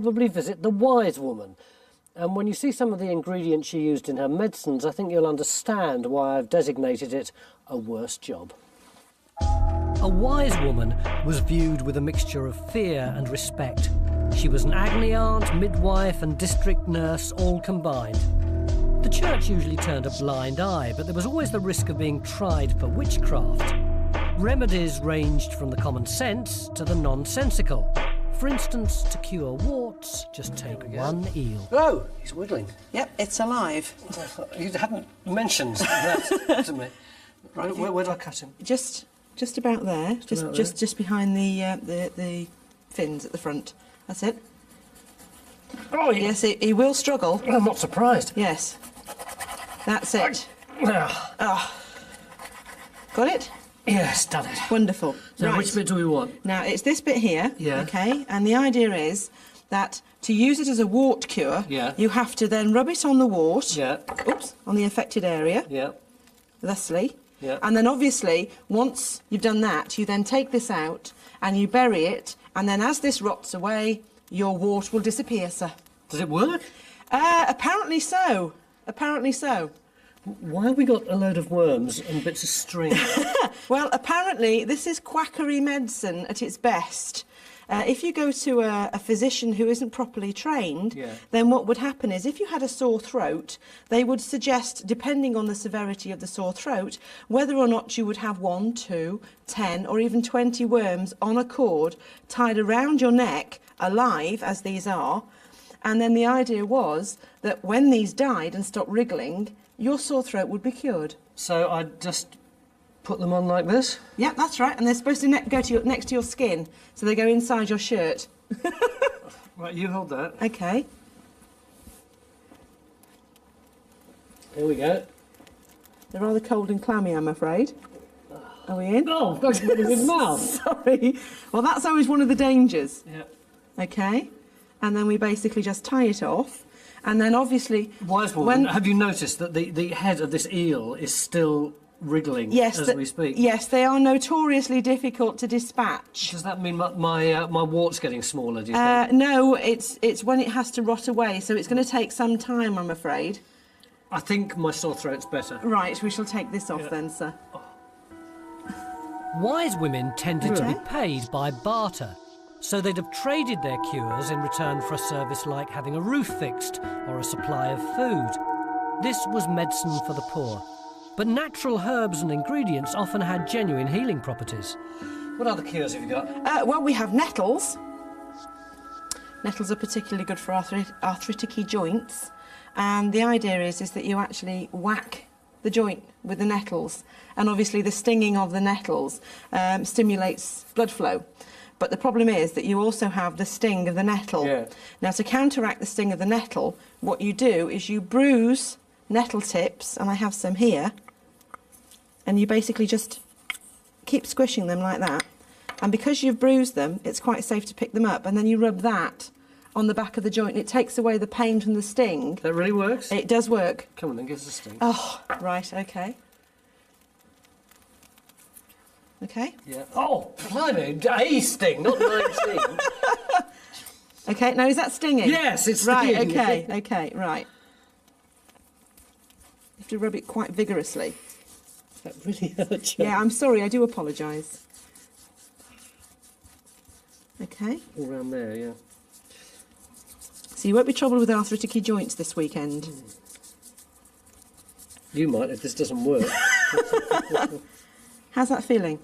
Probably visit the wise woman. And when you see some of the ingredients she used in her medicines, I think you'll understand why I've designated it a worse job. A wise woman was viewed with a mixture of fear and respect. She was an agony aunt, midwife and district nurse all combined. The church usually turned a blind eye, but there was always the risk of being tried for witchcraft. Remedies ranged from the common sense to the nonsensical. For instance, to cure warts, just take one eel. Oh, he's wiggling. Yep, it's alive. You hadn't mentioned that to me. Right, where do I cut him? Just about there. Just behind the fins at the front. That's it. Oh, yes, he will struggle. I'm not surprised. Yes. That's it. Oh. Got it? Yes, done it. Wonderful. So right. Which bit do we want? Now, it's this bit here, yeah. OK? And the idea is that to use it as a wart cure, yeah. you have to then rub it on the wart, yeah. Oops, on the affected area, yeah. thusly. Yeah. And then, obviously, once you've done that, you then take this out and you bury it, and then as this rots away, your wart will disappear, sir. Does it work? Apparently so. Apparently so. Why have we got a load of worms and bits of string? Well, apparently this is quackery medicine at its best. If you go to a physician who isn't properly trained, yeah. then what would happen is if you had a sore throat, they would suggest, depending on the severity of the sore throat, whether or not you would have 1, 2, 10 or even 20 worms on a cord tied around your neck, alive as these are. And then the idea was that when these died and stopped wriggling, your sore throat would be cured. So I just put them on like this? Yeah, that's right. And they're supposed to go to next to your skin, so they go inside your shirt. Right, you hold that. OK. Here we go. They're rather cold and clammy, I'm afraid. Are we in? Oh, I've got it in his mouth. Sorry. Well, that's always one of the dangers. Yeah. OK. And then we basically just tie it off. And then, obviously... Wise woman, have you noticed that the head of this eel is still wriggling as we speak? Yes, they are notoriously difficult to dispatch. Does that mean my wart's getting smaller, do you think? No, it's when it has to rot away, so it's going to take some time, I'm afraid. I think my sore throat's better. Right, we shall take this off then, sir. Oh. Wise women tended to be paid by barter. So they'd have traded their cures in return for a service like having a roof fixed or a supply of food. This was medicine for the poor. But natural herbs and ingredients often had genuine healing properties. What other cures have you got? Well, we have nettles. Nettles are particularly good for arthritic-y joints. And the idea is that you actually whack the joint with the nettles. And obviously the stinging of the nettles stimulates blood flow. But the problem is that you also have the sting of the nettle. Yeah. Now, to counteract the sting of the nettle, what you do is you bruise nettle tips, and I have some here, and you basically just keep squishing them like that. And because you've bruised them, it's quite safe to pick them up, and then you rub that on the back of the joint. It takes away the pain from the sting. That really works? It does work. Come on then, give us a sting. Oh, right, OK. OK? Yeah. Oh, blimey, a sting, not 19. OK, now is that stinging? Yes, it's stinging. Right, OK, OK, right. You have to rub it quite vigorously. That really hurt you. Yeah, I'm sorry, I do apologise. OK. All round there, yeah. So you won't be troubled with arthritic-y joints this weekend. You might if this doesn't work. How's that feeling?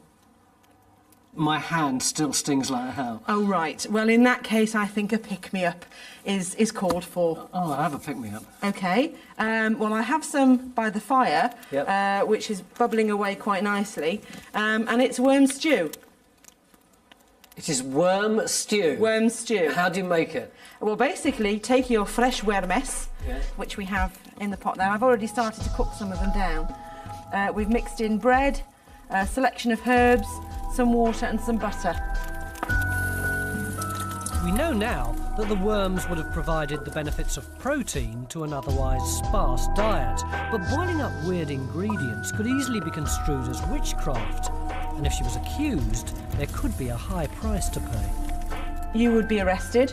My hand still stings like hell. Oh, right. Well, in that case, I think a pick-me-up is called for. Oh, I have a pick-me-up. OK. Well, I have some by the fire, yep. Which is bubbling away quite nicely. And it's worm stew. It is worm stew? Worm stew. How do you make it? Well, basically, take your fresh wormes, which we have in the pot there. I've already started to cook some of them down. We've mixed in bread, a selection of herbs, some water and some butter. We know now that the worms would have provided the benefits of protein to an otherwise sparse diet, but boiling up weird ingredients could easily be construed as witchcraft, and if she was accused, there could be a high price to pay. You would be arrested,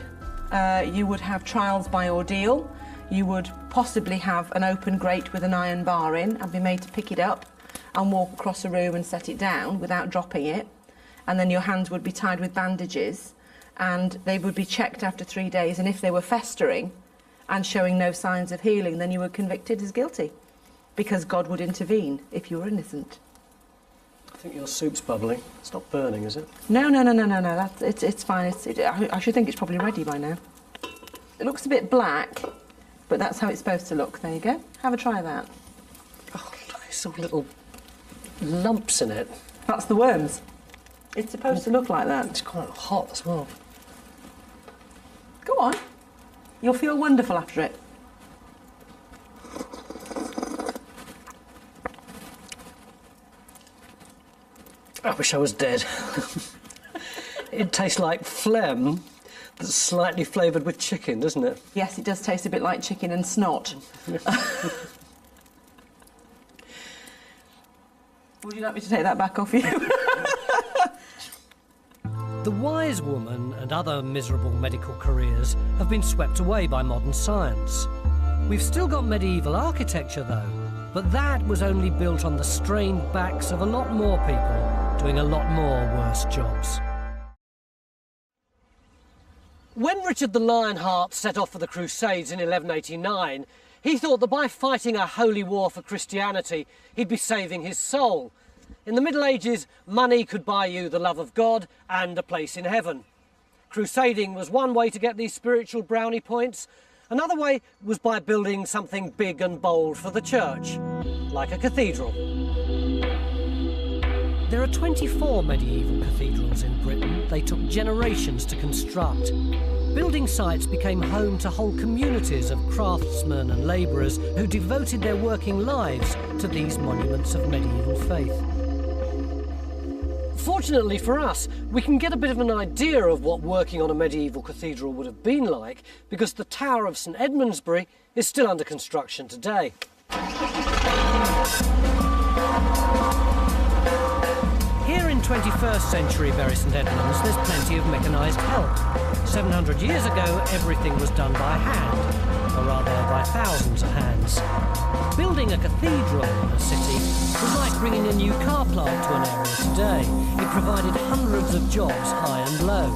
You would have trials by ordeal. You would possibly have an open grate with an iron bar in and be made to pick it up and walk across a room and set it down without dropping it. And then your hands would be tied with bandages and they would be checked after 3 days, and if they were festering and showing no signs of healing, then you were convicted as guilty, because God would intervene if you were innocent. I think your soup's bubbling. It's not burning, is it? No. It's fine. I should think it's probably ready by now. It looks a bit black, but that's how it's supposed to look. There you go. Have a try of that. Oh, there's some little lumps in it. That's the worms. It's supposed to look like that. It's quite hot as well. Go on. You'll feel wonderful after it. I wish I was dead. It tastes like phlegm that's slightly flavoured with chicken, doesn't it? Yes, it does taste a bit like chicken and snot. Would you like me to take that back off you? The wise woman and other miserable medical careers have been swept away by modern science. We've still got medieval architecture, though, but that was only built on the strained backs of a lot more people doing a lot more worse jobs. When Richard the Lionheart set off for the Crusades in 1189, he thought that by fighting a holy war for Christianity, he'd be saving his soul. In the Middle Ages, money could buy you the love of God and a place in heaven. Crusading was one way to get these spiritual brownie points. Another way was by building something big and bold for the church, like a cathedral. There are 24 medieval cathedrals in Britain. They took generations to construct. Building sites became home to whole communities of craftsmen and labourers who devoted their working lives to these monuments of medieval faith. Fortunately for us, we can get a bit of an idea of what working on a medieval cathedral would have been like, because the Tower of St Edmundsbury is still under construction today. Here in 21st century Bury St Edmunds, there's plenty of mechanised help. 700 years ago, everything was done by hand, or rather by thousands of hands. Building a cathedral in a city was like bringing a new car plant to an area today. It provided hundreds of jobs, high and low.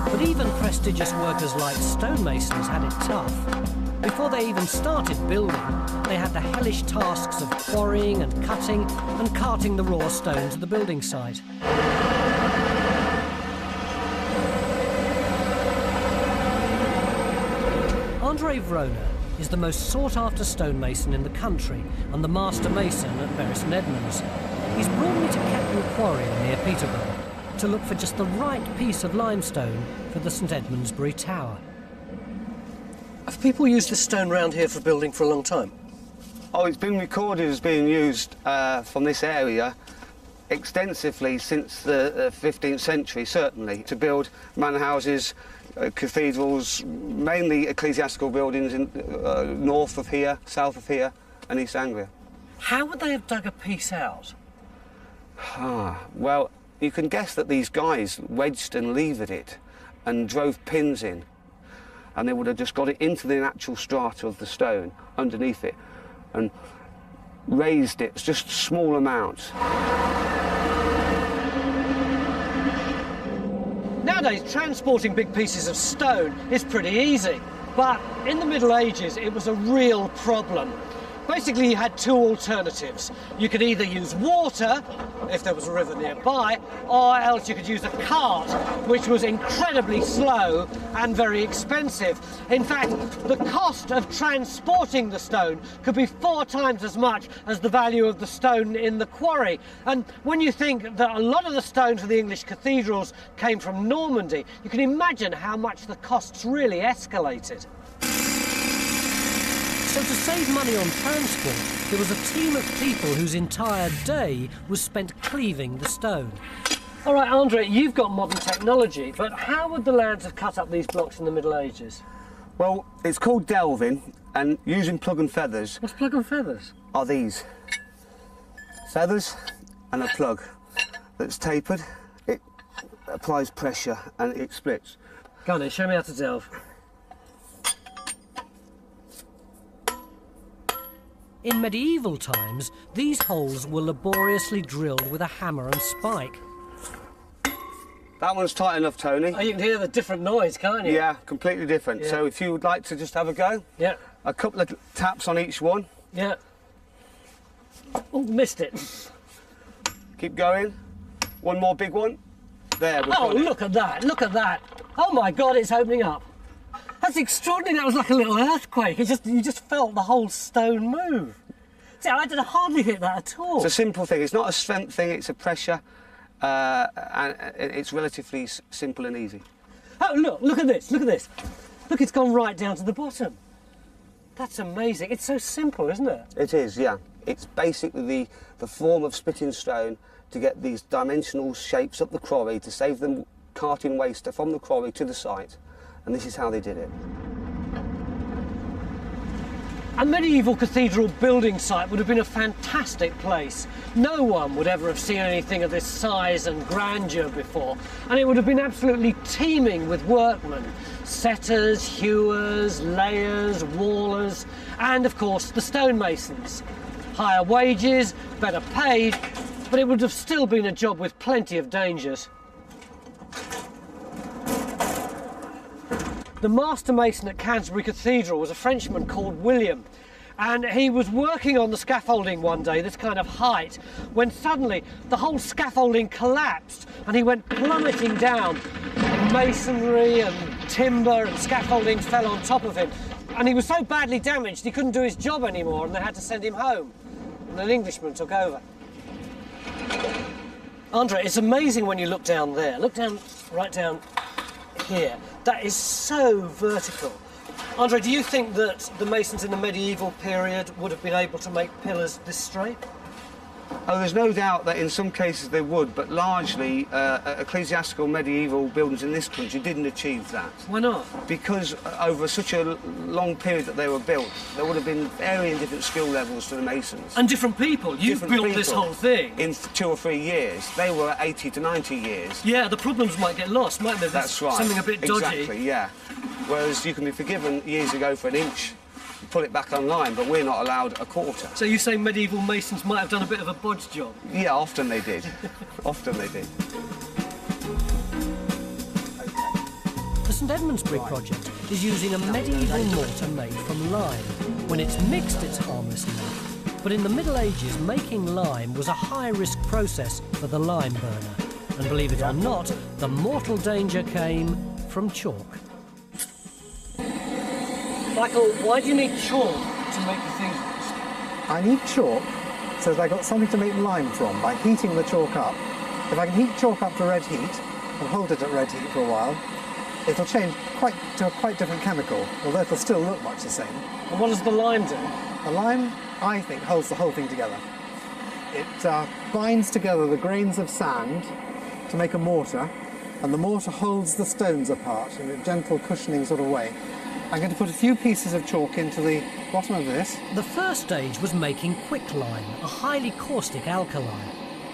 But even prestigious workers like stonemasons had it tough. Before they even started building, they had the hellish tasks of quarrying and carting the raw stone to the building site. Andre Vrona is the most sought-after stonemason in the country and the master mason at Bury St Edmunds. He's brought me to Ketton Quarry near Peterborough to look for just the right piece of limestone for the St Edmundsbury Tower. Have people used this stone round here for building for a long time? Oh, it's been recorded as being used from this area extensively since the 15th century, certainly, to build manor houses, cathedrals, mainly ecclesiastical buildings in north of here, south of here, and East Anglia. How would they have dug a piece out? Well, you can guess that these guys wedged and levered it and drove pins in, and they would have just got it into the natural strata of the stone underneath it and raised it just small amounts. Nowadays, transporting big pieces of stone is pretty easy, but in the Middle Ages it was a real problem. Basically, you had two alternatives. You could either use water, if there was a river nearby, or else you could use a cart, which was incredibly slow and very expensive. In fact, the cost of transporting the stone could be 4 times as much as the value of the stone in the quarry. And when you think that a lot of the stone for the English cathedrals came from Normandy, you can imagine how much the costs really escalated. So to save money on transport, there was a team of people whose entire day was spent cleaving the stone. All right, Andre, you've got modern technology, but how would the lads have cut up these blocks in the Middle Ages? Well, it's called delving, and using plug and feathers. What's plug and feathers? Are these feathers and a plug that's tapered. It applies pressure and it splits. Go on then, show me how to delve. In medieval times, these holes were laboriously drilled with a hammer and spike. That one's tight enough, Tony. Oh, you can hear the different noise, can't you? Yeah, completely different. Yeah. So if you would like to just have a go, Yeah. a couple of taps on each one. Yeah. Oh, missed it. Keep going. One more big one. There, we've Oh, got it. look at that, look at that. Oh my God, it's opening up. That's extraordinary. That was like a little earthquake. You just felt the whole stone move. See, I did hardly hit that at all. It's a simple thing. It's not a strength thing, it's a pressure. And it's relatively simple and easy. Oh, look at this, look at this. Look, it's gone right down to the bottom. That's amazing. It's so simple, isn't it? It is, yeah. It's basically the form of splitting stone to get these dimensional shapes up the quarry to save them carting waste from the quarry to the site. And this is how they did it. A medieval cathedral building site would have been a fantastic place. No one would ever have seen anything of this size and grandeur before, and it would have been absolutely teeming with workmen. Setters, hewers, layers, wallers, and of course the stonemasons. Higher wages, better paid, but it would have still been a job with plenty of dangers. The master mason at Canterbury Cathedral was a Frenchman called William, and he was working on the scaffolding one day, this kind of height, when suddenly the whole scaffolding collapsed and he went plummeting down. And masonry and timber and scaffolding fell on top of him, and he was so badly damaged he couldn't do his job anymore, and they had to send him home, and an Englishman took over. Andre, it's amazing when you look down there. Look down, right down here. That is so vertical. Andre, do you think that the masons in the medieval period would have been able to make pillars this straight? Oh, there's no doubt that in some cases they would, but largely ecclesiastical medieval buildings in this country didn't achieve that. Why not? Because over such a long period that they were built, there would have been varying different skill levels to the masons. And different people. You've built this whole thing. In 2 or 3 years. They were at 80 to 90 years. Yeah, the problems might get lost, mightn't they? That's right. Something a bit dodgy. Exactly, yeah. Whereas you can be forgiven years ago for an inch, you pull it back online, but we're not allowed a quarter. So you say medieval masons might have done a bit of a bodge job? Yeah, often they did. Often they did. The St Edmundsbury project is using a medieval mortar made from lime. When it's mixed, it's harmless enough. But in the Middle Ages, making lime was a high-risk process for the lime burner. And believe it or not, the mortal danger came from chalk. Michael, why do you need chalk to make cathedrals? I need chalk so that I got something to make lime from by heating the chalk up. If I can heat chalk up to red heat and hold it at red heat for a while, it'll change to a quite different chemical, although it'll still look much the same. And what does the lime do? The lime, I think, holds the whole thing together. It binds together the grains of sand to make a mortar, and the mortar holds the stones apart in a gentle cushioning sort of way. I'm going to put a few pieces of chalk into the bottom of this. The first stage was making quicklime, a highly caustic alkali.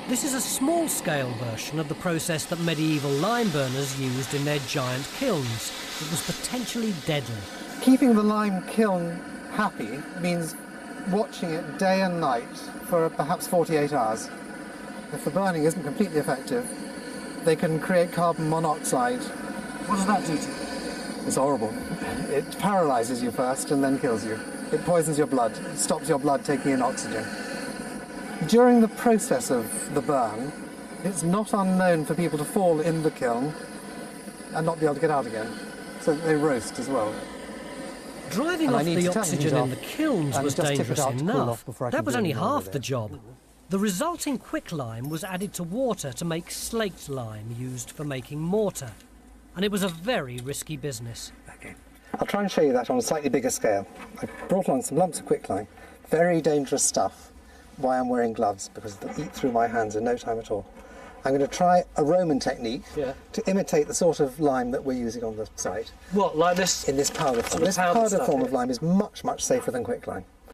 This is a small-scale version of the process that medieval lime burners used in their giant kilns. It was potentially deadly. Keeping the lime kiln happy means watching it day and night for perhaps 48 hours. If the burning isn't completely effective, they can create carbon monoxide. What does that do to you? It's horrible. It paralyzes you first and then kills you. It poisons your blood. It stops your blood taking in oxygen. During the process of the burn, it's not unknown for people to fall in the kiln and not be able to get out again, so that they roast as well. Driving off the oxygen in the kilns was dangerous enough. That was only half the job. The resulting quicklime was added to water to make slaked lime used for making mortar. And it was a very risky business. Okay. I'll try and show you that on a slightly bigger scale. I brought along some lumps of quicklime. Very dangerous stuff. Why I'm wearing gloves, because they'll eat through my hands in no time at all. I'm going to try a Roman technique to imitate the sort of lime that we're using on the site. What, like this? In this powder form. This powder form of lime is much, much safer than quicklime.